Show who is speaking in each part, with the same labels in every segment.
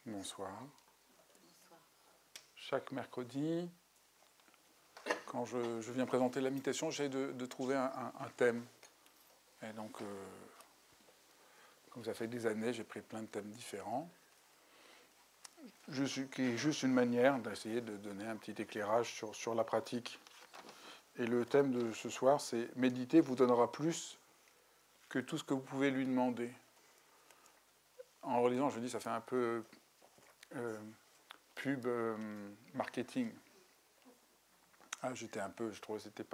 Speaker 1: Bonsoir. Chaque mercredi, quand je viens présenter la méditation, j'essaie de trouver un thème. Et donc, comme ça fait des années, j'ai pris plein de thèmes différents. Qui est juste une manière d'essayer de donner un petit éclairage sur la pratique. Et le thème de ce soir, c'est « Méditer vous donnera plus que tout ce que vous pouvez lui demander ». En relisant, je me dis, ça fait un peu pub marketing. Ah, j'étais un peu, je trouvais que c'était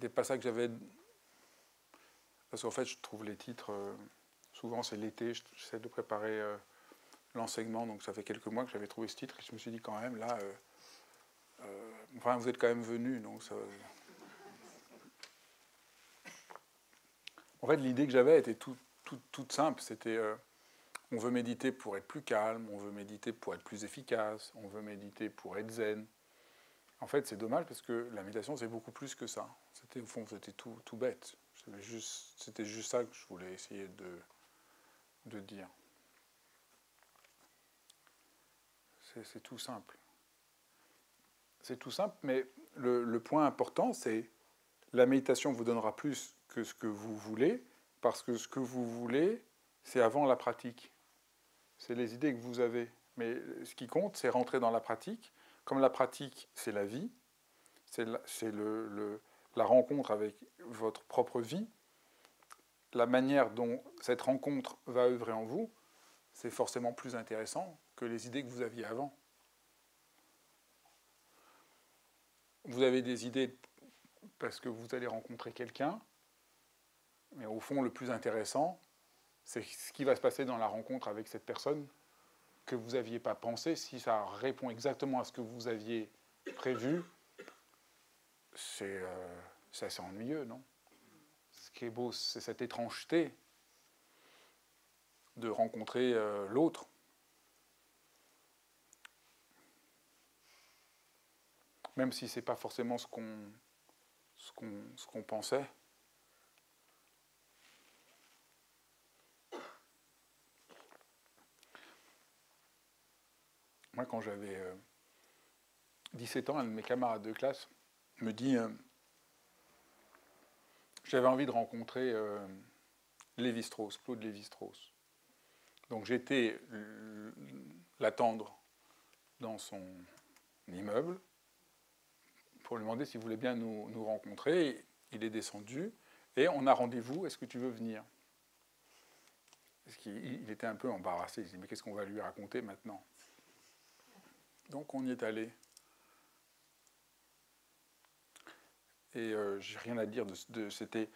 Speaker 1: pas ça que j'avais. Parce qu'en fait, je trouve les titres, souvent c'est l'été, j'essaie de préparer l'enseignement, donc ça fait quelques mois que j'avais trouvé ce titre, et je me suis dit quand même, là, enfin, vous êtes quand même venus, donc ça. En fait, l'idée que j'avais était toute simple, c'était on veut méditer pour être plus calme, on veut méditer pour être plus efficace, on veut méditer pour être zen. En fait, c'est dommage parce que la méditation, c'est beaucoup plus que ça. Au fond, c'était tout bête. C'était juste ça que je voulais essayer de dire. C'est tout simple. C'est tout simple, mais le point important, c'est la méditation vous donnera plus que ce que vous voulez, parce que ce que vous voulez, c'est avant la pratique. C'est les idées que vous avez. Mais ce qui compte, c'est rentrer dans la pratique. Comme la pratique, c'est la vie, c'est la rencontre avec votre propre vie, la manière dont cette rencontre va œuvrer en vous, c'est forcément plus intéressant que les idées que vous aviez avant. Vous avez des idées parce que vous allez rencontrer quelqu'un, mais au fond, le plus intéressant, c'est ce qui va se passer dans la rencontre avec cette personne que vous n'aviez pas pensé. Si ça répond exactement à ce que vous aviez prévu, c'est assez ennuyeux, non? Ce qui est beau, c'est cette étrangeté de rencontrer l'autre. Même si ce n'est pas forcément ce qu'on pensait. Moi, quand j'avais 17 ans, un de mes camarades de classe me dit j'avais envie de rencontrer Lévi-Strauss, Claude Lévi-Strauss. Donc j'étais l'attendre dans son immeuble pour lui demander s'il voulait bien nous rencontrer. Il est descendu et on a rendez-vous, est-ce que tu veux venir? Parce qu'il était un peu embarrassé, il se dit mais qu'est-ce qu'on va lui raconter maintenant? Donc on y est allé. Et j'ai rien à dire c'était.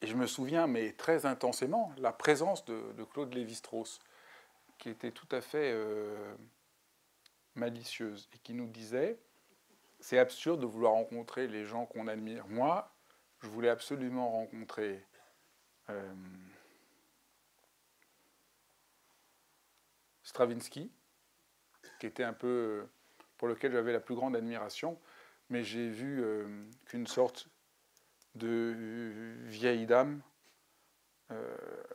Speaker 1: Et je me souviens, mais très intensément, la présence de Claude Lévi-Strauss, qui était tout à fait malicieuse et qui nous disait c'est absurde de vouloir rencontrer les gens qu'on admire. Moi, je voulais absolument rencontrer Stravinsky, qui était un peu pour lequel j'avais la plus grande admiration, mais j'ai vu qu'une sorte de vieille dame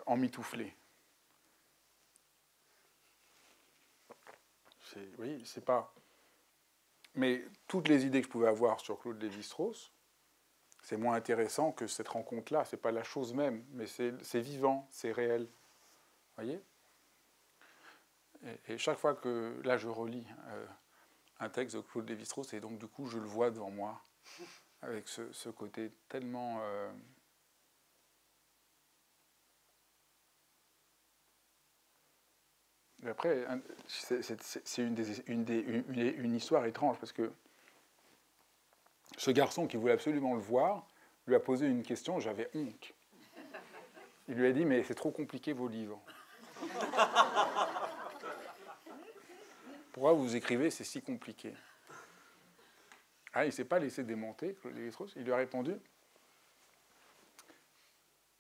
Speaker 1: emmitouflée. Oui, c'est pas. Mais toutes les idées que je pouvais avoir sur Claude Lévi-Strauss, c'est moins intéressant que cette rencontre-là. C'est pas la chose même, mais c'est vivant, c'est réel. Vous voyez? Et chaque fois que là je relis un texte de Claude Lévi-Strauss, et donc du coup je le vois devant moi avec ce côté tellement Et après, c'est une histoire étrange, parce que ce garçon qui voulait absolument le voir lui a posé une question, j'avais honte. Il lui a dit, mais c'est trop compliqué vos livres. Pourquoi vous écrivez, c'est si compliqué? Ah, il ne s'est pas laissé démonter, Claude Lévi-Strauss. Il lui a répondu,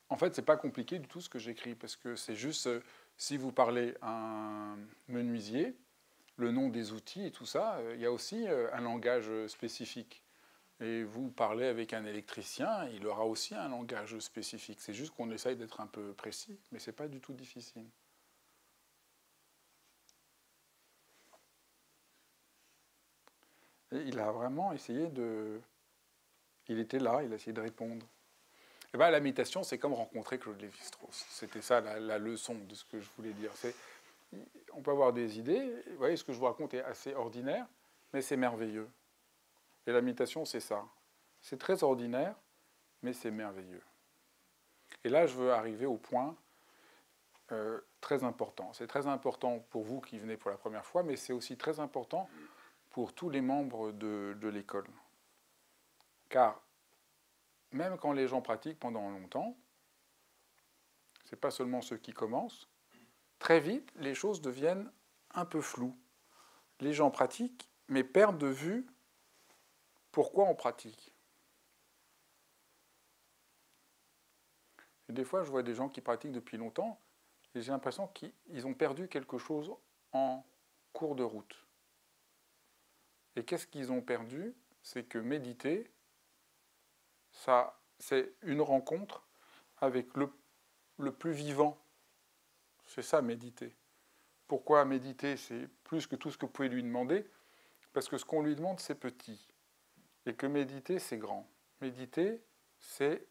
Speaker 1: en fait, c'est pas compliqué du tout ce que j'écris, parce que c'est juste, si vous parlez à un menuisier, le nom des outils et tout ça, il y a aussi un langage spécifique. Et vous parlez avec un électricien, il aura aussi un langage spécifique. C'est juste qu'on essaye d'être un peu précis, mais ce n'est pas du tout difficile. Et il a vraiment essayé de... Il était là, il a essayé de répondre. Et bien, la méditation, c'est comme rencontrer Claude Lévi-Strauss. C'était ça la leçon de ce que je voulais dire. On peut avoir des idées. Vous voyez, ce que je vous raconte est assez ordinaire, mais c'est merveilleux. Et la méditation, c'est ça. C'est très ordinaire, mais c'est merveilleux. Et là, je veux arriver au point très important. C'est très important pour vous qui venez pour la première fois, mais c'est aussi très important pour tous les membres de l'école. Car même quand les gens pratiquent pendant longtemps, ce n'est pas seulement ceux qui commencent, très vite, les choses deviennent un peu floues. Les gens pratiquent, mais perdent de vue pourquoi on pratique. Et des fois, je vois des gens qui pratiquent depuis longtemps, et j'ai l'impression qu'ils ont perdu quelque chose en cours de route. Et qu'est-ce qu'ils ont perdu? C'est que méditer, ça, c'est une rencontre avec le plus vivant. C'est ça, méditer. Pourquoi méditer? C'est plus que tout ce que vous pouvez lui demander, parce que ce qu'on lui demande, c'est petit. Et que méditer, c'est grand. Méditer, c'est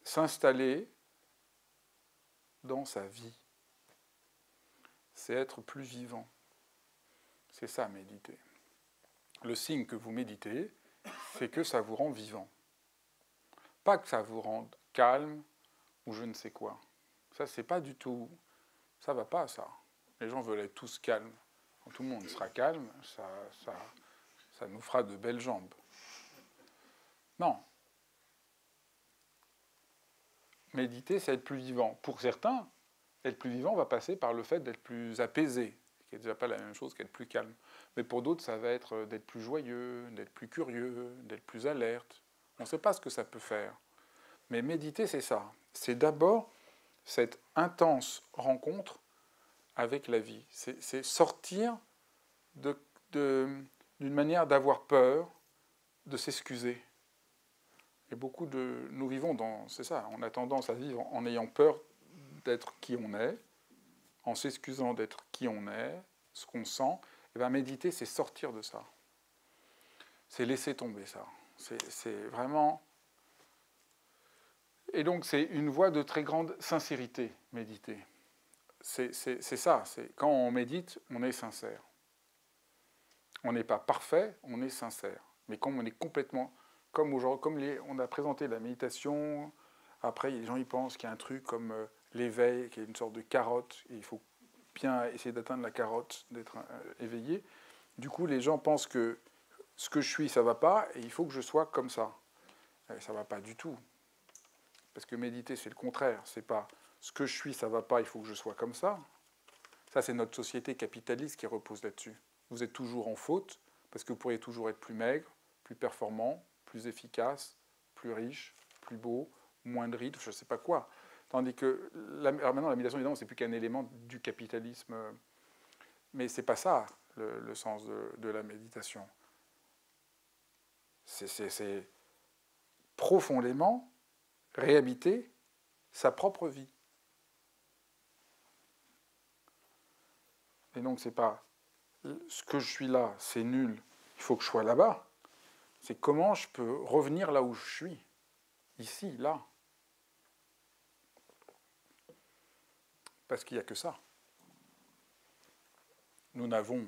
Speaker 1: s'installer dans sa vie. C'est être plus vivant. C'est ça, méditer. Le signe que vous méditez, c'est que ça vous rend vivant. Pas que ça vous rende calme ou je ne sais quoi. Ça, c'est pas du tout... Ça va pas, ça. Les gens veulent être tous calmes. Quand tout le monde sera calme, ça nous fera de belles jambes. Non. Méditer, c'est être plus vivant. Pour certains, être plus vivant va passer par le fait d'être plus apaisé, qui n'est déjà pas la même chose qu'être plus calme. Mais pour d'autres, ça va être d'être plus joyeux, d'être plus curieux, d'être plus alerte. On ne sait pas ce que ça peut faire. Mais méditer, c'est ça. C'est d'abord cette intense rencontre avec la vie. C'est sortir d'une manière d'avoir peur, de s'excuser. Et beaucoup de... Nous vivons dans... C'est ça, on a tendance à vivre en ayant peur d'être qui on est, en s'excusant d'être qui on est, ce qu'on sent. Et bien méditer, c'est sortir de ça. C'est laisser tomber ça. C'est vraiment... Et donc c'est une voie de très grande sincérité, méditer. C'est ça, quand on médite, on est sincère. On n'est pas parfait, on est sincère. Mais comme on est complètement... Comme on a présenté la méditation, après les gens ils pensent qu'il y a un truc comme l'éveil, qui est une sorte de carotte, et il faut bien essayer d'atteindre la carotte, d'être éveillé. Du coup, les gens pensent que ce que je suis, ça ne va pas, et il faut que je sois comme ça. Et ça ne va pas du tout. Parce que méditer, c'est le contraire. C'est pas ce que je suis, ça ne va pas, il faut que je sois comme ça. Ça, c'est notre société capitaliste qui repose là-dessus. Vous êtes toujours en faute, parce que vous pourriez toujours être plus maigre, plus performant, plus efficace, plus riche, plus beau, moins de rides, je ne sais pas quoi. Tandis que alors maintenant, la méditation, évidemment, c'est plus qu'un élément du capitalisme. Mais ce n'est pas ça, le sens de la méditation. C'est profondément réhabiter sa propre vie. Et donc, c'est pas ce que je suis là, c'est nul, il faut que je sois là-bas. C'est comment je peux revenir là où je suis, ici, là. Parce qu'il n'y a que ça. Nous n'avons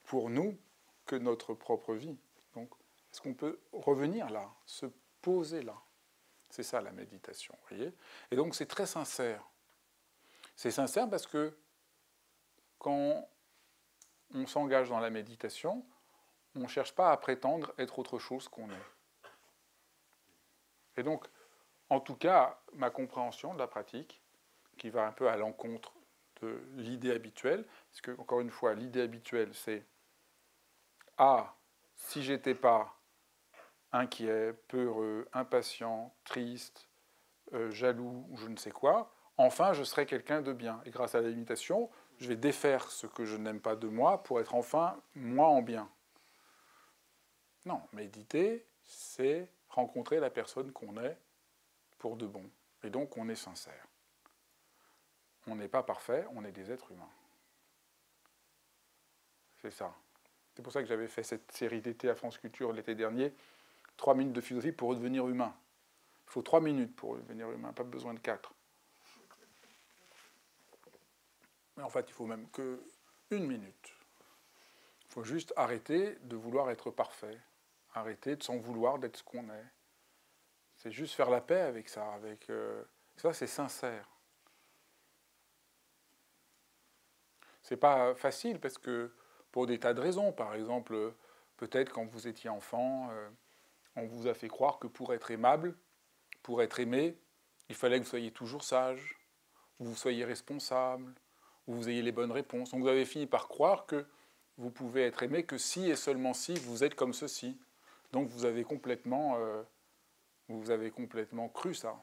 Speaker 1: pour nous que notre propre vie. Donc, est-ce qu'on peut revenir là, se poser là? C'est ça la méditation, vous voyez? Et donc c'est très sincère. C'est sincère parce que quand on s'engage dans la méditation, on ne cherche pas à prétendre être autre chose qu'on est. Et donc, en tout cas, ma compréhension de la pratique, qui va un peu à l'encontre de l'idée habituelle, parce que, encore une fois, l'idée habituelle, c'est « Ah, si j'étais pas inquiet, peureux, impatient, triste, jaloux, ou je ne sais quoi, enfin, je serais quelqu'un de bien. Et grâce à la méditation, je vais défaire ce que je n'aime pas de moi pour être enfin moi en bien. » Non, méditer, c'est rencontrer la personne qu'on est pour de bon. Et donc, on est sincère. On n'est pas parfait, on est des êtres humains. C'est ça. C'est pour ça que j'avais fait cette série d'été à France Culture l'été dernier, 3 minutes de philosophie pour redevenir humain. Il faut 3 minutes pour devenir humain, pas besoin de 4. Mais en fait, il faut même que 1 minute. Il faut juste arrêter de vouloir être parfait. Arrêter de s'en vouloir d'être ce qu'on est. C'est juste faire la paix avec ça. Ça, c'est sincère. C'est pas facile parce que, pour des tas de raisons, par exemple, peut-être quand vous étiez enfant, on vous a fait croire que pour être aimable, pour être aimé, il fallait que vous soyez toujours sage, que vous soyez responsable, que vous ayez les bonnes réponses. Donc vous avez fini par croire que vous pouvez être aimé que si et seulement si vous êtes comme ceci. Donc vous avez complètement cru ça.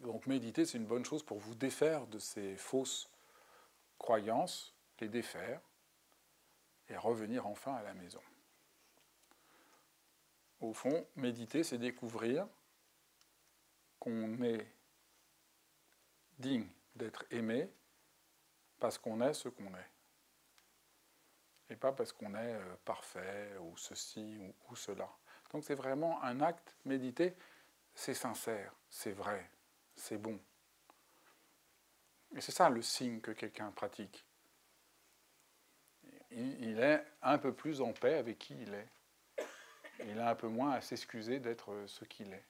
Speaker 1: Donc méditer, c'est une bonne chose pour vous défaire de ces fausses croyances, les défaire et revenir enfin à la maison. Au fond, méditer, c'est découvrir qu'on est digne d'être aimé parce qu'on est ce qu'on est. Et pas parce qu'on est parfait ou ceci ou cela. Donc c'est vraiment un acte, méditer, c'est sincère, c'est vrai, c'est bon. Et c'est ça le signe que quelqu'un pratique. Il est un peu plus en paix avec qui il est. Il a un peu moins à s'excuser d'être ce qu'il est.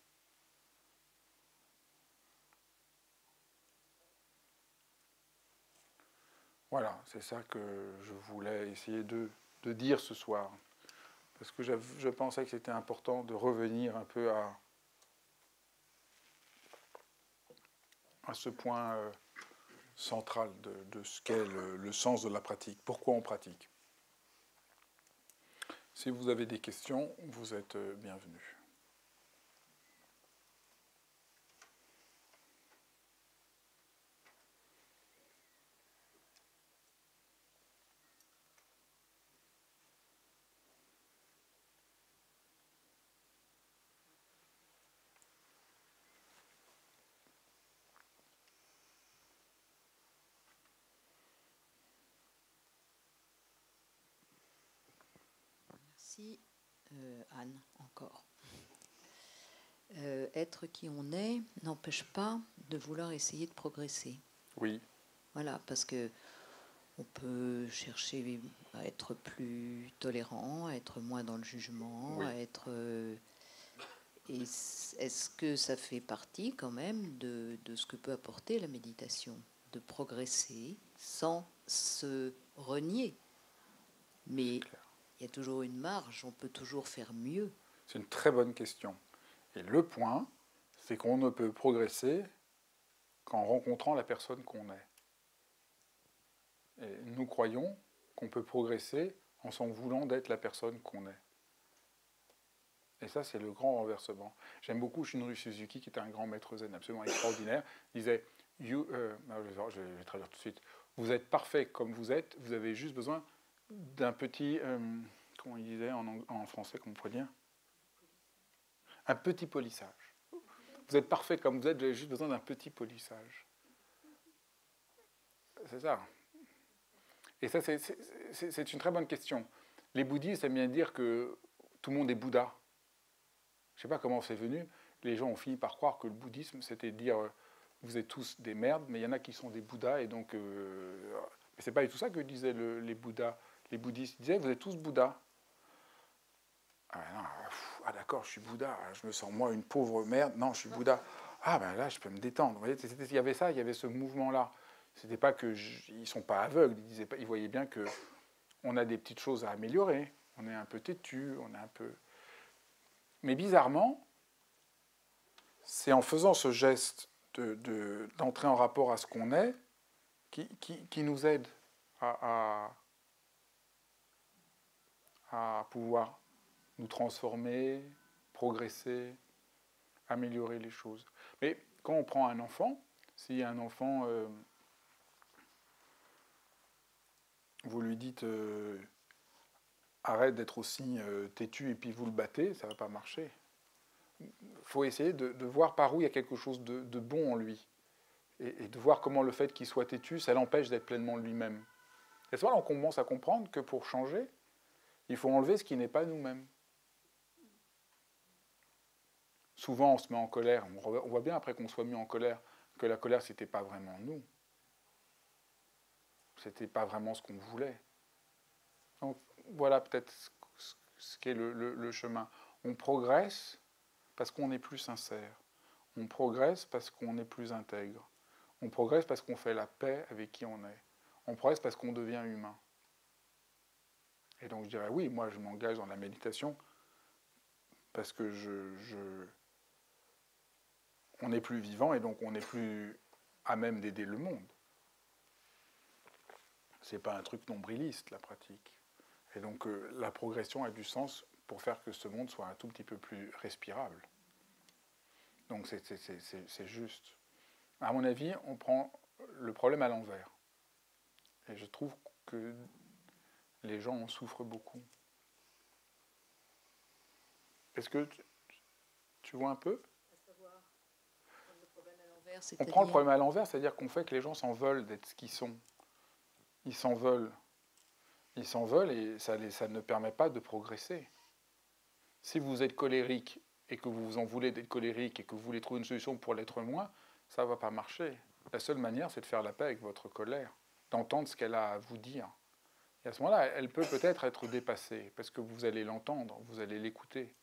Speaker 1: Voilà, c'est ça que je voulais essayer de dire ce soir. Parce que je pensais que c'était important de revenir un peu à ce point central de ce qu'est le sens de la pratique. Pourquoi on pratique? Si vous avez des questions, vous êtes bienvenus.
Speaker 2: Merci, Anne, encore. Être qui on est n'empêche pas de vouloir essayer de progresser.
Speaker 1: Oui.
Speaker 2: Voilà, parce que on peut chercher à être plus tolérant, à être moins dans le jugement,
Speaker 1: Oui.
Speaker 2: à être... est-ce que ça fait partie quand même de ce que peut apporter la méditation? De progresser sans se renier. Mais il y a toujours une marge, on peut toujours faire mieux.
Speaker 1: C'est une très bonne question. Et le point, c'est qu'on ne peut progresser qu'en rencontrant la personne qu'on est. Et nous croyons qu'on peut progresser en s'en voulant d'être la personne qu'on est. Et ça, c'est le grand renversement. J'aime beaucoup Shunryu Suzuki, qui était un grand maître zen absolument extraordinaire. Il disait, je vais traduire tout de suite, vous êtes parfait comme vous êtes, vous avez juste besoin d'un petit, comment il disait en français, comment on pourrait dire, un petit polissage. Vous êtes parfait comme vous êtes, vous avez juste besoin d'un petit polissage. C'est ça. Et ça, c'est une très bonne question. Les bouddhistes aiment bien dire que tout le monde est Bouddha. Je ne sais pas comment c'est venu. Les gens ont fini par croire que le bouddhisme, c'était de dire vous êtes tous des merdes, mais il y en a qui sont des Bouddhas. Et donc, mais c'est pas du tout ça que disaient les Bouddhas. Les bouddhistes ils disaient vous êtes tous Bouddhas. Ah, ah d'accord, je suis Bouddha. Je me sens moi une pauvre merde. Non, je suis Bouddha. Ah ben là, je peux me détendre. Vous voyez, il y avait ça, il y avait ce mouvement-là. C'était pas que ils sont pas aveugles. Ils voyaient bien que on a des petites choses à améliorer. On est un peu têtu, on est un peu. Mais bizarrement, c'est en faisant ce geste d'entrer en rapport à ce qu'on est qui nous aide à pouvoir nous transformer, progresser, améliorer les choses. Mais quand on prend un enfant, si un enfant, vous lui dites arrête d'être aussi têtu et puis vous le battez, ça ne va pas marcher. Il faut essayer de voir par où il y a quelque chose de bon en lui. Et de voir comment le fait qu'il soit têtu, ça l'empêche d'être pleinement lui-même. Et à ce moment-là, on commence à comprendre que pour changer, il faut enlever ce qui n'est pas nous-mêmes. Souvent, on se met en colère. On voit bien après qu'on soit mis en colère que la colère, ce n'était pas vraiment nous. Ce n'était pas vraiment ce qu'on voulait. Donc, voilà peut-être ce qu'est le chemin. On progresse parce qu'on est plus sincère. On progresse parce qu'on est plus intègre. On progresse parce qu'on fait la paix avec qui on est. On progresse parce qu'on devient humain. Et donc je dirais, oui, moi je m'engage dans la méditation parce que on est plus vivant et donc on est plus à même d'aider le monde. C'est pas un truc nombriliste, la pratique. Et donc la progression a du sens pour faire que ce monde soit un tout petit peu plus respirable. Donc c'est juste. À mon avis, on prend le problème à l'envers. Et je trouve que les gens en souffrent beaucoup. Est-ce que tu vois un peu ? On prend le problème à l'envers, c'est-à-dire qu'on fait que les gens s'en veulent d'être ce qu'ils sont. Ils s'en veulent. Ils s'en veulent et ça ne permet pas de progresser. Si vous êtes colérique et que vous en voulez d'être colérique et que vous voulez trouver une solution pour l'être moins, ça ne va pas marcher. La seule manière, c'est de faire la paix avec votre colère, d'entendre ce qu'elle a à vous dire. Et à ce moment-là, elle peut peut-être être dépassée, parce que vous allez l'entendre, vous allez l'écouter.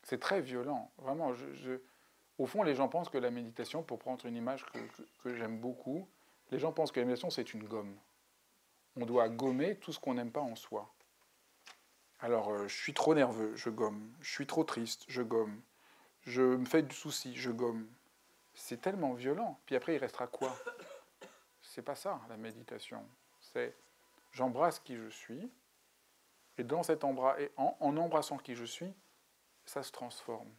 Speaker 1: C'est très violent. Vraiment, au fond, les gens pensent que la méditation, pour prendre une image que j'aime beaucoup, les gens pensent que la méditation, c'est une gomme. On doit gommer tout ce qu'on n'aime pas en soi. Alors, je suis trop nerveux, je gomme. Je suis trop triste, je gomme. Je me fais du souci, je gomme. C'est tellement violent. Puis après, il restera quoi ? C'est pas ça, la méditation. C'est j'embrasse qui je suis, et dans cet en embrassant qui je suis, ça se transforme.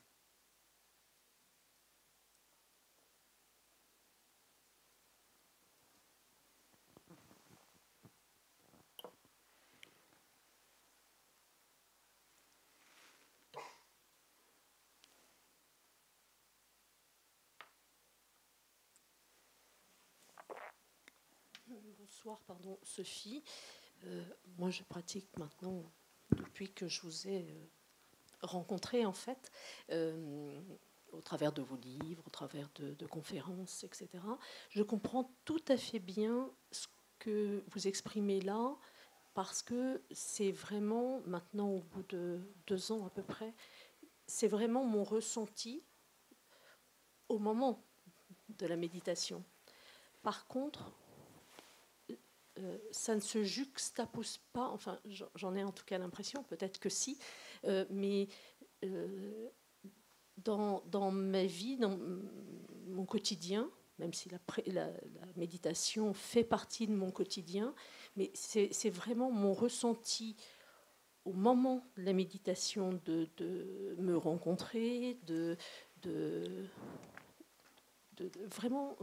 Speaker 3: Bonsoir, Sophie. Moi, je pratique maintenant depuis que je vous ai rencontré, en fait, au travers de vos livres, au travers de conférences, etc. Je comprends tout à fait bien ce que vous exprimez là, parce que c'est vraiment, maintenant, au bout de 2 ans à peu près, c'est vraiment mon ressenti au moment de la méditation. Par contre, ça ne se juxtapose pas, enfin j'en ai en tout cas l'impression, peut-être que si, mais dans ma vie, dans mon quotidien, même si la méditation fait partie de mon quotidien, mais c'est vraiment mon ressenti au moment de la méditation de me rencontrer, vraiment,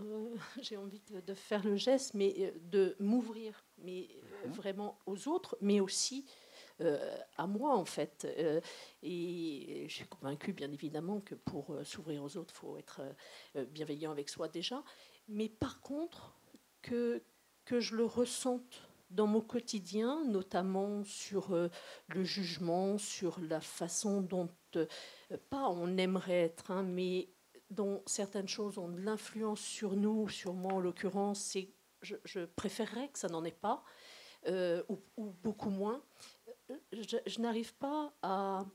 Speaker 3: j'ai envie de faire le geste, mais de m'ouvrir, mais vraiment aux autres, mais aussi à moi, en fait. Et je suis convaincue, bien évidemment, que pour s'ouvrir aux autres, il faut être bienveillant avec soi déjà. Mais par contre, que je le ressente dans mon quotidien, notamment sur le jugement, sur la façon dont, pas on aimerait être, hein, mais dont certaines choses ont de l'influence sur nous, sur moi en l'occurrence, je préférerais que ça n'en ait pas, ou beaucoup moins. Je n'arrive pas à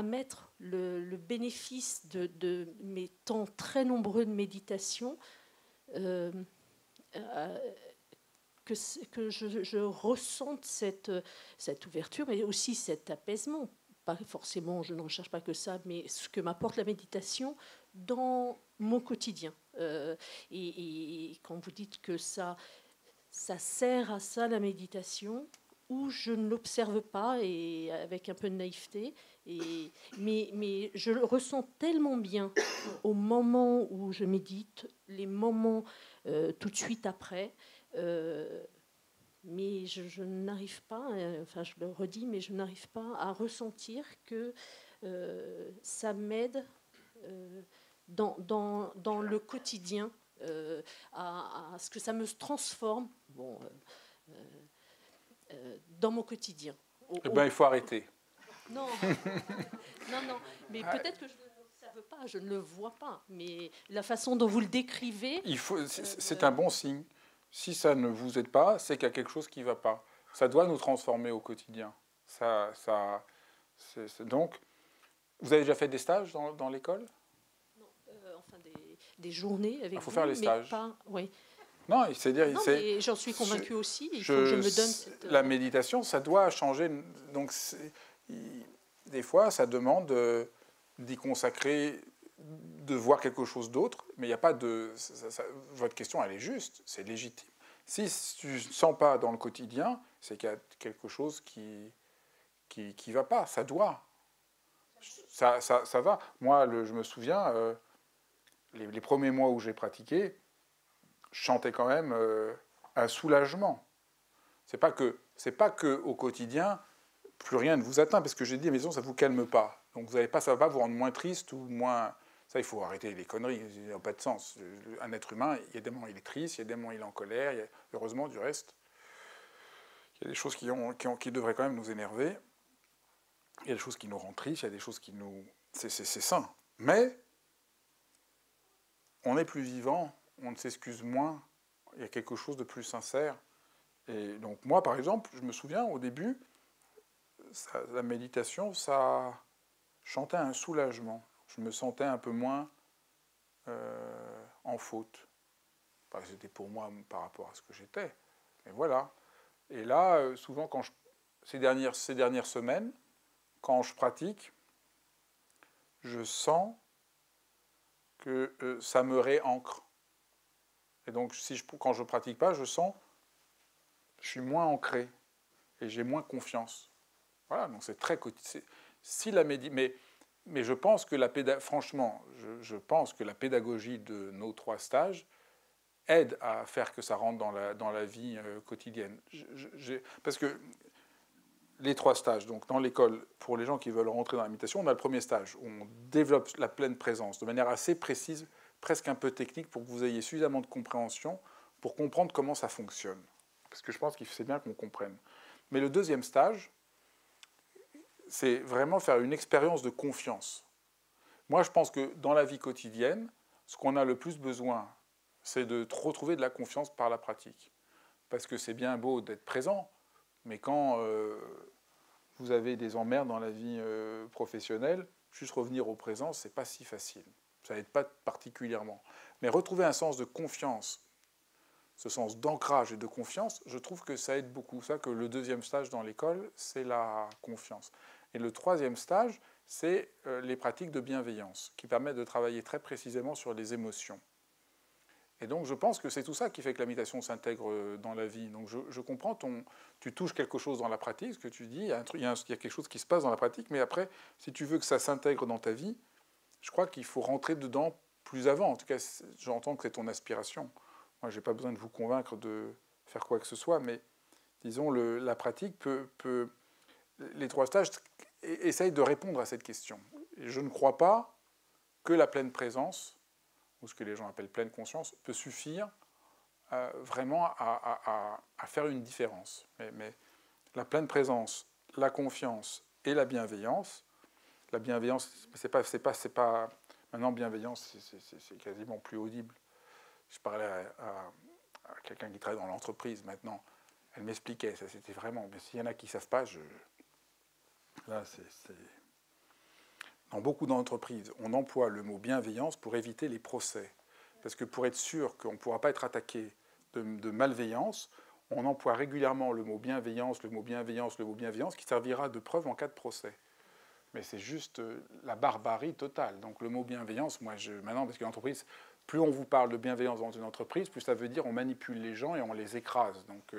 Speaker 3: mettre le bénéfice de mes temps très nombreux de méditation, que je ressente cette ouverture, mais aussi cet apaisement. Pas forcément, je ne recherche pas que ça, mais ce que m'apporte la méditation dans mon quotidien. Et quand vous dites que ça sert à ça, la méditation, ou je ne l'observe pas, et avec un peu de naïveté, mais je le ressens tellement bien au moment où je médite, les moments tout de suite après, mais je n'arrive pas, enfin je le redis, mais je n'arrive pas à ressentir que ça m'aide dans le quotidien, à ce que ça me transforme dans mon quotidien.
Speaker 1: Eh bien, il faut arrêter.
Speaker 3: Non, non, mais peut-être que je ne l'observe pas, je ne le vois pas, mais la façon dont vous le décrivez...
Speaker 1: C'est un bon signe. Si ça ne vous aide pas, c'est qu'il y a quelque chose qui ne va pas. Ça doit nous transformer au quotidien. Donc, vous avez déjà fait des stages dans l'école?
Speaker 3: Non, enfin des journées avec
Speaker 1: faut faire les stages.
Speaker 3: Pas, oui.
Speaker 1: Non, c'est-à-dire,
Speaker 3: mais j'en suis convaincue aussi. Il faut que je me donne cette...
Speaker 1: La méditation, ça doit changer. Donc, des fois, ça demande d'y consacrer, de voir quelque chose d'autre, mais il n'y a pas de... votre question, elle est juste, c'est légitime. Si tu ne sens pas dans le quotidien, c'est qu'il y a quelque chose qui va pas. Ça doit. Ça va. Moi, je me souviens, les premiers mois où j'ai pratiqué, je chantais quand même un soulagement. C'est pas que au quotidien, plus rien ne vous atteint, parce que j'ai dit, mais ça ne vous calme pas. Donc vous avez pas, ça va pas vous rendre moins triste ou moins... Ça, il faut arrêter les conneries, ça n'a pas de sens. Un être humain, il y a des moments il est triste, il y a des moments il est en colère, heureusement du reste. Il y a des choses qui devraient quand même nous énerver. Il y a des choses qui nous rendent tristes, il y a des choses qui nous... C'est sain. Mais on est plus vivant, on ne s'excuse moins, il y a quelque chose de plus sincère. Et donc moi, par exemple, je me souviens, au début, la méditation, ça chantait un soulagement. Je me sentais un peu moins en faute. C'était pour moi par rapport à ce que j'étais. Mais voilà. Et là, souvent, ces dernières semaines, quand je pratique, je sens que ça me réancre. Et donc, quand je ne pratique pas, je sens je suis moins ancré et j'ai moins confiance. Voilà, donc c'est très quotidien. Si la mais je pense que franchement, je pense que la pédagogie de nos 3 stages aide à faire que ça rentre dans la vie quotidienne. Parce que les 3 stages, donc dans l'école, pour les gens qui veulent rentrer dans la méditation, on a le premier stage où on développe la pleine présence de manière assez précise, presque un peu technique, pour que vous ayez suffisamment de compréhension pour comprendre comment ça fonctionne. Parce que je pense qu'il c'est bien qu'on comprenne. Mais le deuxième stage, c'est vraiment faire une expérience de confiance. Moi, je pense que dans la vie quotidienne, ce qu'on a le plus besoin, c'est de retrouver de la confiance par la pratique. Parce que c'est bien beau d'être présent, mais quand vous avez des emmerdes dans la vie professionnelle, juste revenir au présent, c'est pas si facile. Ça n'aide pas particulièrement. Mais retrouver un sens de confiance, ce sens d'ancrage et de confiance, je trouve que ça aide beaucoup. Ça, que le deuxième stage dans l'école, c'est la confiance. Et le troisième stage, c'est les pratiques de bienveillance, qui permettent de travailler très précisément sur les émotions. Et donc, je pense que c'est tout ça qui fait que la méditation s'intègre dans la vie. Donc, je comprends, tu touches quelque chose dans la pratique, ce que tu dis, il y a quelque chose qui se passe dans la pratique, mais après, si tu veux que ça s'intègre dans ta vie, je crois qu'il faut rentrer dedans plus avant. En tout cas, j'entends que c'est ton aspiration. Moi, je n'ai pas besoin de vous convaincre de faire quoi que ce soit, mais disons, la pratique peut... Les 3 stages essayent de répondre à cette question. Et je ne crois pas que la pleine présence, ou ce que les gens appellent pleine conscience, peut suffire vraiment à faire une différence. Mais la pleine présence, la confiance et la bienveillance c'est pas... Maintenant, bienveillance, c'est quasiment plus audible. Je parlais à quelqu'un qui travaille dans l'entreprise maintenant. Elle m'expliquait, ça c'était vraiment... Mais s'il y en a qui ne savent pas, là, c'est... Dans beaucoup d'entreprises, on emploie le mot bienveillance pour éviter les procès. Parce que pour être sûr qu'on ne pourra pas être attaqué de malveillance, on emploie régulièrement le mot bienveillance, qui servira de preuve en cas de procès. Mais c'est juste la barbarie totale. Donc le mot bienveillance, maintenant, parce que l'entreprise, plus on vous parle de bienveillance dans une entreprise, plus ça veut dire on manipule les gens et on les écrase. Donc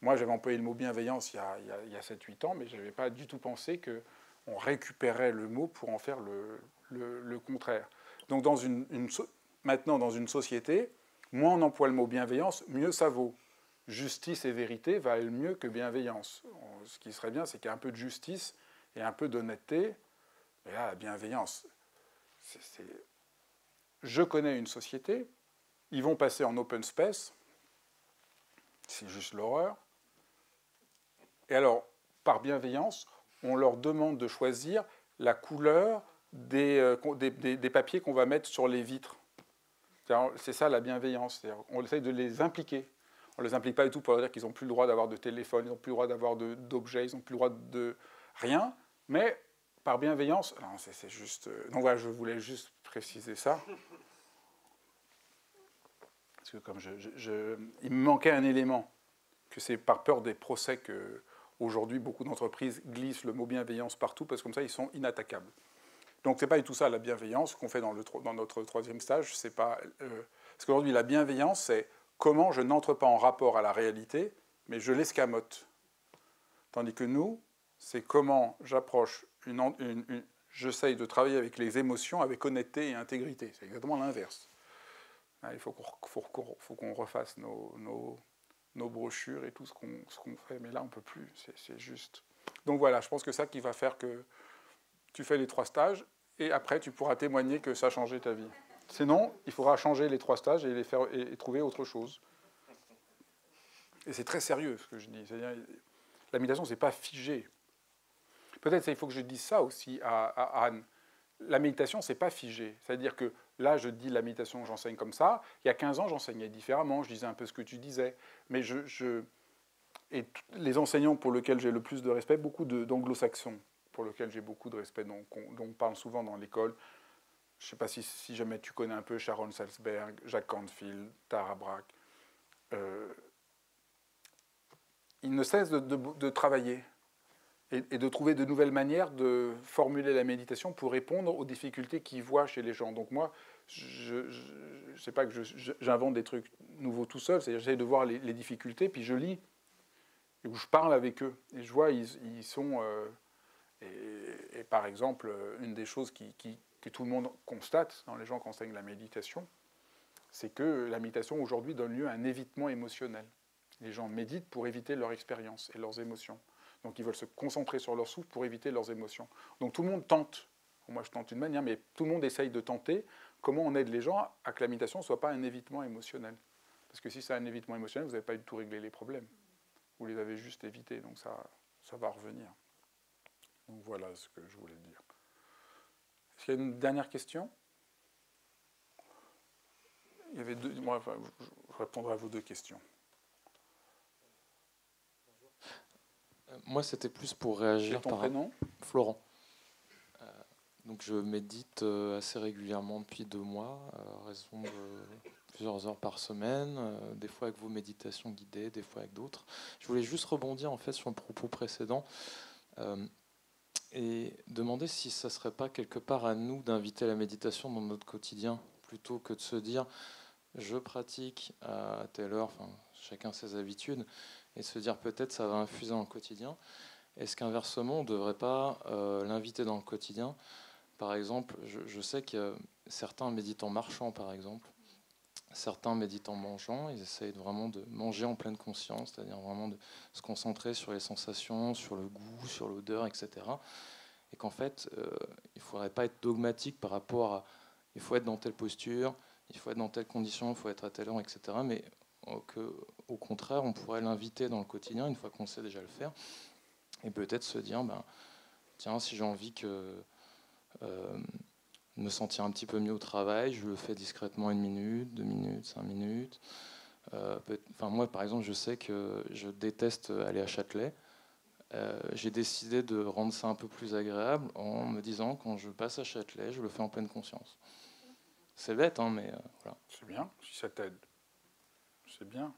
Speaker 1: moi, j'avais employé le mot bienveillance il y a 7-8 ans, mais je n'avais pas du tout pensé qu'on récupérait le mot pour en faire le contraire. Donc maintenant, dans une société, moins on emploie le mot bienveillance, mieux ça vaut. justice et vérité valent mieux que bienveillance. Ce qui serait bien, c'est qu'il y ait un peu de justice et un peu d'honnêteté. Et là, la bienveillance, je connais une société, ils vont passer en open space, c'est juste l'horreur. Et alors, par bienveillance, on leur demande de choisir la couleur des papiers qu'on va mettre sur les vitres. C'est ça la bienveillance. On essaye de les impliquer. On ne les implique pas du tout pour leur dire qu'ils n'ont plus le droit d'avoir de téléphone, ils n'ont plus le droit d'avoir d'objets, ils n'ont plus le droit de rien. Mais par bienveillance, c'est juste... Donc voilà, je voulais juste préciser ça. Parce que comme il me manquait un élément, que c'est par peur des procès que aujourd'hui beaucoup d'entreprises glissent le mot bienveillance partout, parce que comme ça, ils sont inattaquables. Donc ce n'est pas du tout ça la bienveillance qu'on fait dans notre troisième stage. C'est pas, parce qu'aujourd'hui, la bienveillance, c'est comment je n'entre pas en rapport à la réalité, mais je l'escamote. Tandis que nous, c'est comment j'approche j'essaye de travailler avec les émotions, avec honnêteté et intégrité. C'est exactement l'inverse. Il faut qu'on refasse nos brochures et tout ce qu'on fait, mais là, on ne peut plus. C'est juste. Donc voilà, je pense que ça qui va faire que tu fais les 3 stages, et après, tu pourras témoigner que ça a changé ta vie. Sinon, il faudra changer les 3 stages et trouver autre chose. Et c'est très sérieux, ce que je dis. C'est-à-dire, la méditation, ce n'est pas figé. Peut-être il faut que je dise ça aussi à Anne. La méditation, ce n'est pas figé. C'est-à-dire que là, je dis la méditation, j'enseigne comme ça. Il y a 15 ans, j'enseignais différemment. Je disais un peu ce que tu disais. Mais et les enseignants pour lesquels j'ai le plus de respect, beaucoup d'anglo-saxons, pour lesquels j'ai beaucoup de respect, dont on parle souvent dans l'école. Je ne sais pas si jamais tu connais un peu Sharon Salzberg, Jacques Canfield, Tara Brach. Ils ne cessent de travailler et de trouver de nouvelles manières de formuler la méditation pour répondre aux difficultés qu'ils voient chez les gens. Donc moi, je ne sais pas que j'invente des trucs nouveaux tout seul, c'est-à-dire j'essaie de voir les difficultés, puis je lis, et où je parle avec eux. Et je vois, ils sont... et par exemple, une des choses que tout le monde constate dans les gens qui enseignent la méditation, c'est que la méditation aujourd'hui donne lieu à un évitement émotionnel. Les gens méditent pour éviter leur expérience et leurs émotions. Donc ils veulent se concentrer sur leur souffle pour éviter leurs émotions. Donc tout le monde tente. Moi je tente d'une manière, mais tout le monde essaye de tenter comment on aide les gens à que la méditation ne soit pas un évitement émotionnel. Parce que si c'est un évitement émotionnel, vous n'avez pas du tout réglé les problèmes. Vous les avez juste évités, donc ça va revenir. Donc voilà ce que je voulais dire. Est-ce qu'il y a une dernière question ? Il y avait moi, je répondrai à vos 2 questions.
Speaker 4: Moi, c'était plus pour réagir.
Speaker 1: Et ton prénom ?
Speaker 4: Florent. Donc, je médite assez régulièrement depuis 2 mois, à raison de plusieurs heures par semaine, des fois avec vos méditations guidées, des fois avec d'autres. Je voulais juste rebondir en fait sur le propos précédent et demander si ça ne serait pas quelque part à nous d'inviter la méditation dans notre quotidien, plutôt que de se dire je pratique à telle heure, enfin, chacun ses habitudes, et se dire peut-être ça va infuser dans le quotidien. Est-ce qu'inversement, on ne devrait pas l'inviter dans le quotidien ? Par exemple, je sais que certains méditent en marchant, par exemple. Certains méditent en mangeant. Ils essayent vraiment de manger en pleine conscience, c'est-à-dire vraiment de se concentrer sur les sensations, sur le goût, sur l'odeur, etc. Et qu'en fait, il ne faudrait pas être dogmatique par rapport à il faut être dans telle posture, il faut être dans telle condition, il faut être à telle heure, etc. Mais qu'au contraire, on pourrait l'inviter dans le quotidien, une fois qu'on sait déjà le faire, et peut-être se dire, tiens, si j'ai envie me sentir un petit peu mieux au travail, je le fais discrètement 1 minute, 2 minutes, 5 minutes. Moi, par exemple, je sais que je déteste aller à Châtelet. J'ai décidé de rendre ça un peu plus agréable en me disant, quand je passe à Châtelet, je le fais en pleine conscience. C'est bête, hein, mais voilà.
Speaker 1: C'est bien, si ça t'aide. C'est bien.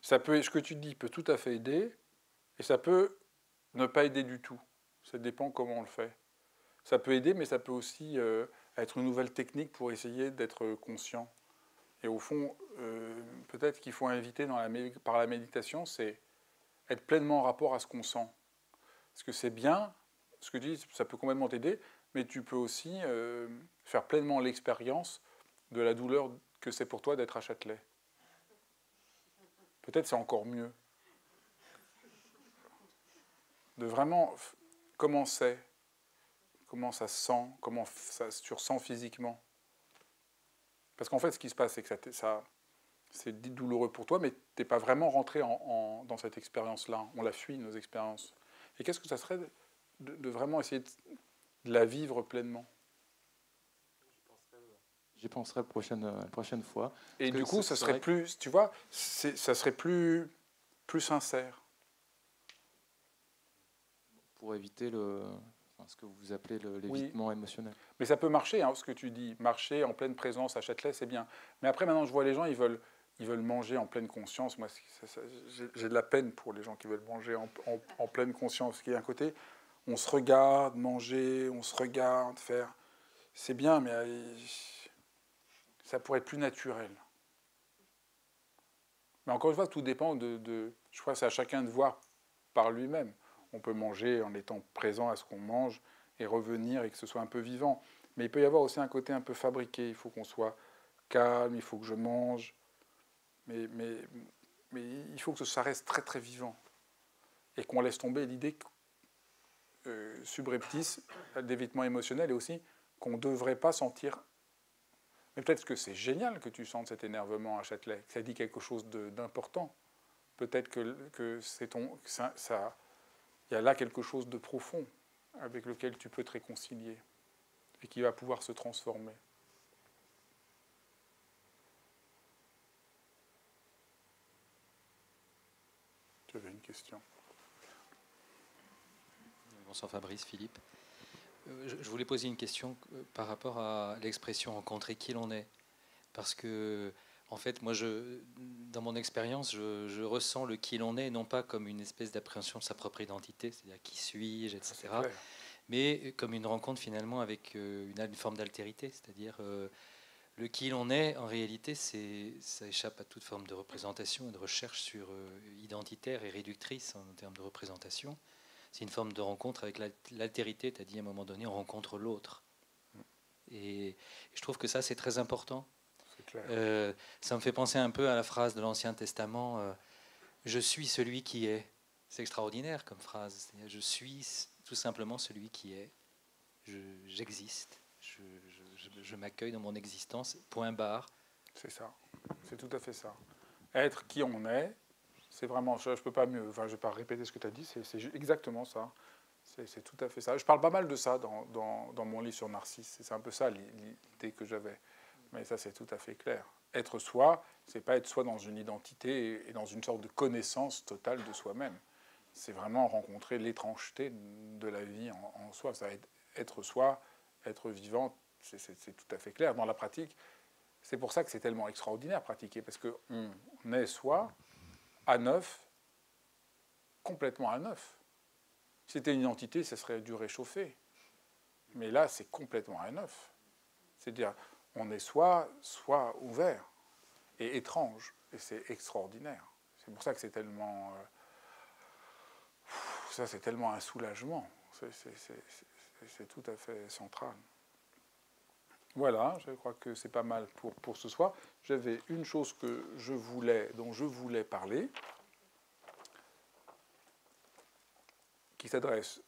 Speaker 1: Ce que tu dis peut tout à fait aider, et ça peut ne pas aider du tout. Ça dépend comment on le fait. Ça peut aider, mais ça peut aussi être une nouvelle technique pour essayer d'être conscient. Et au fond, peut-être qu'il faut inviter par la méditation, c'est être pleinement en rapport à ce qu'on sent. Parce que c'est bien, ce que tu dis, ça peut complètement t'aider, mais tu peux aussi faire pleinement l'expérience de la douleur que c'est pour toi d'être à Châtelet. Peut-être c'est encore mieux. De vraiment, comment c'est, comment ça se sent, comment ça se ressent physiquement. Parce qu'en fait, ce qui se passe, c'est que c'est douloureux pour toi, mais tu n'es pas vraiment rentré dans cette expérience-là. On la fuit, nos expériences. Et qu'est-ce que ça serait de vraiment essayer de la vivre pleinement?
Speaker 4: J'y penserai la prochaine fois.
Speaker 1: Et du coup, ça serait plus, tu vois, ça serait plus sincère.
Speaker 4: Pour éviter ce que vous appelez l'évitement émotionnel.
Speaker 1: Mais ça peut marcher, hein, ce que tu dis. Marcher en pleine présence à Châtelet, c'est bien. Mais après, maintenant, je vois les gens, ils veulent manger en pleine conscience. Moi, j'ai de la peine pour les gens qui veulent manger en pleine conscience. Parce qu'il y a un côté, on se regarde manger, on se regarde faire. C'est bien, mais ça pourrait être plus naturel. Mais encore une fois, tout dépend je crois que c'est à chacun de voir par lui-même. On peut manger en étant présent à ce qu'on mange et revenir et que ce soit un peu vivant. Mais il peut y avoir aussi un côté un peu fabriqué. Il faut qu'on soit calme, il faut que je mange. Mais il faut que ça reste très très vivant. Et qu'on laisse tomber l'idée subreptice d'évitement émotionnel et aussi qu'on ne devrait pas sentir. Mais peut-être que c'est génial que tu sentes cet énervement à Châtelet, que ça dit quelque chose d'important. Peut-être que c'est il y a là quelque chose de profond avec lequel tu peux te réconcilier et qui va pouvoir se transformer. Tu avais une question.
Speaker 5: Bonsoir Fabrice, Philippe. Je voulais poser une question par rapport à l'expression « rencontrer qui l'on est ». Parce que, en fait, moi, dans mon expérience, je ressens le qui l'on est, non pas comme une espèce d'appréhension de sa propre identité, c'est-à-dire qui suis-je, etc., mais comme une rencontre finalement avec une forme d'altérité, c'est-à-dire le qui l'on est, en réalité, ça échappe à toute forme de représentation et de recherche identitaire et réductrice en termes de représentation. C'est une forme de rencontre avec l'altérité, c'est-à-dire à un moment donné, on rencontre l'autre. Et je trouve que ça, c'est très important. Ça me fait penser un peu à la phrase de l'Ancien Testament je suis celui qui est. C'est extraordinaire comme phrase. C'est-à-dire, je suis tout simplement celui qui est. J'existe. Je m'accueille dans mon existence. Point barre.
Speaker 1: C'est ça. C'est tout à fait ça. Être qui on est, c'est vraiment. Je peux pas mieux. Enfin, je vais pas répéter ce que tu as dit. C'est exactement ça. C'est tout à fait ça. Je parle pas mal de ça dans mon livre sur Narcisse. C'est un peu ça l'idée que j'avais. Mais ça, c'est tout à fait clair. Être soi, c'est pas être soi dans une identité et dans une sorte de connaissance totale de soi-même. C'est vraiment rencontrer l'étrangeté de la vie en soi. Ça va être soi, être vivant, c'est tout à fait clair. Dans la pratique, c'est pour ça que c'est tellement extraordinaire à pratiquer, parce qu'on est soi à neuf, complètement à neuf. Si c'était une identité, ça serait du réchauffé. Mais là, c'est complètement à neuf. C'est-à-dire, on est soit ouvert et étrange, et c'est extraordinaire. C'est pour ça que c'est tellement... ça, c'est tellement un soulagement. C'est tout à fait central. Voilà, je crois que c'est pas mal pour ce soir. J'avais une chose dont je voulais parler, qui s'adresse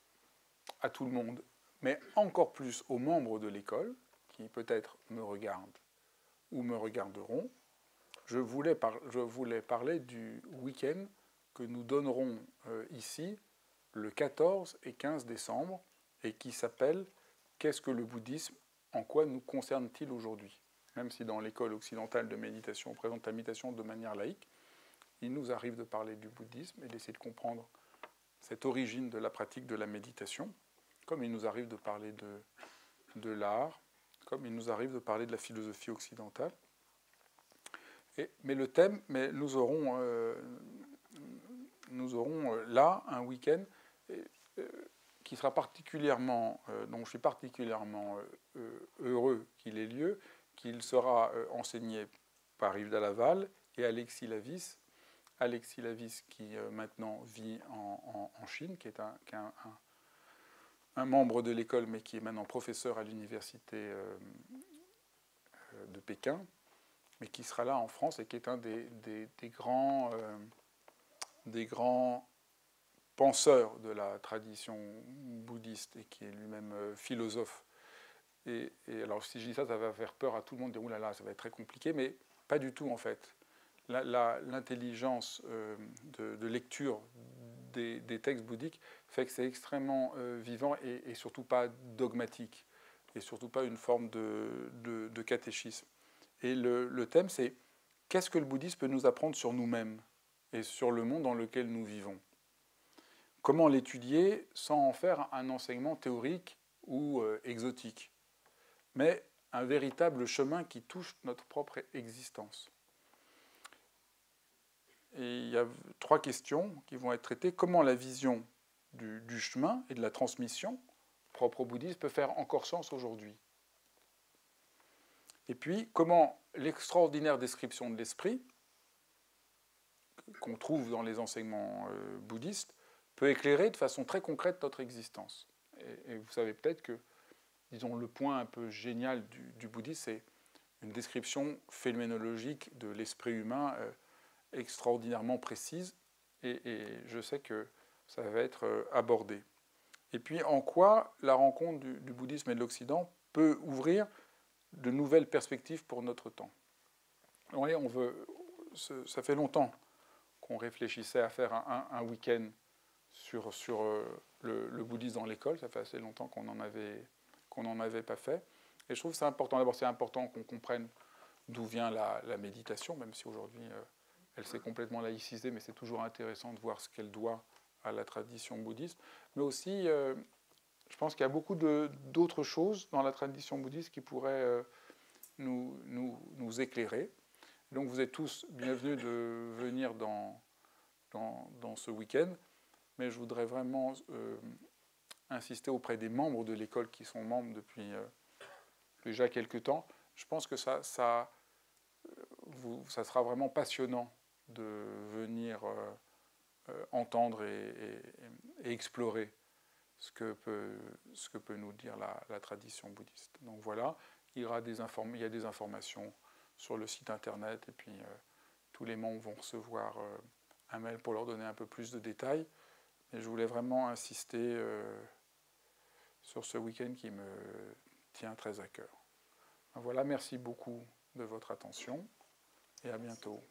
Speaker 1: à tout le monde, mais encore plus aux membres de l'école, qui peut-être me regardent ou me regarderont. Je voulais parler du week-end que nous donnerons ici le 14 et 15 décembre et qui s'appelle « Qu'est-ce que le bouddhisme ? En quoi nous concerne-t-il aujourd'hui ?» Même si dans l'école occidentale de méditation, on présente la méditation de manière laïque, il nous arrive de parler du bouddhisme et d'essayer de comprendre cette origine de la pratique de la méditation, comme il nous arrive de parler de l'art, comme il nous arrive de parler de la philosophie occidentale. Mais nous aurons là un week-end qui sera particulièrement, dont je suis particulièrement heureux qu'il ait lieu, qu'il sera enseigné par Yves Dalaval et Alexis Lavis. Alexis Lavis qui maintenant vit en Chine, qui est un membre de l'école, mais qui est maintenant professeur à l'université de Pékin, mais qui sera là en France et qui est un des grands penseur de la tradition bouddhiste et qui est lui-même philosophe. Et alors, si je dis ça, ça va faire peur à tout le monde, dire « Ouh là là, ça va être très compliqué », mais pas du tout, en fait. L'intelligence de lecture des textes bouddhiques fait que c'est extrêmement vivant et surtout pas dogmatique, et surtout pas une forme de catéchisme. Et le thème, c'est « Qu'est-ce que le bouddhisme peut nous apprendre sur nous-mêmes et sur le monde dans lequel nous vivons ?» Comment l'étudier sans en faire un enseignement théorique ou exotique, mais un véritable chemin qui touche notre propre existence. Et il y a 3 questions qui vont être traitées. Comment la vision du chemin et de la transmission propre au bouddhisme peut faire encore sens aujourd'hui? Et puis, comment l'extraordinaire description de l'esprit, qu'on trouve dans les enseignements bouddhistes, peut éclairer de façon très concrète notre existence. Et vous savez peut-être que, disons, le point un peu génial du bouddhisme, c'est une description phénoménologique de l'esprit humain extraordinairement précise, et je sais que ça va être abordé. Et puis, en quoi la rencontre du bouddhisme et de l'Occident peut ouvrir de nouvelles perspectives pour notre temps. Vous voyez, ça fait longtemps qu'on réfléchissait à faire un week-end sur le bouddhisme dans l'école. Ça fait assez longtemps qu'on n'en avait pas fait. Et je trouve que c'est important. D'abord, c'est important qu'on comprenne d'où vient la méditation, même si aujourd'hui, elle s'est complètement laïcisée, mais c'est toujours intéressant de voir ce qu'elle doit à la tradition bouddhiste. Mais aussi, je pense qu'il y a beaucoup d'autres choses dans la tradition bouddhiste qui pourraient nous éclairer. Donc vous êtes tous bienvenus de venir dans ce week-end, mais je voudrais vraiment insister auprès des membres de l'école qui sont membres depuis déjà quelques temps. Je pense que ça sera vraiment passionnant de venir entendre et explorer ce que peut nous dire la tradition bouddhiste. Donc voilà, il y a des informations sur le site internet, et puis tous les membres vont recevoir un mail pour leur donner un peu plus de détails. Et je voulais vraiment insister sur ce week-end qui me tient très à cœur. Voilà, merci beaucoup de votre attention et à bientôt.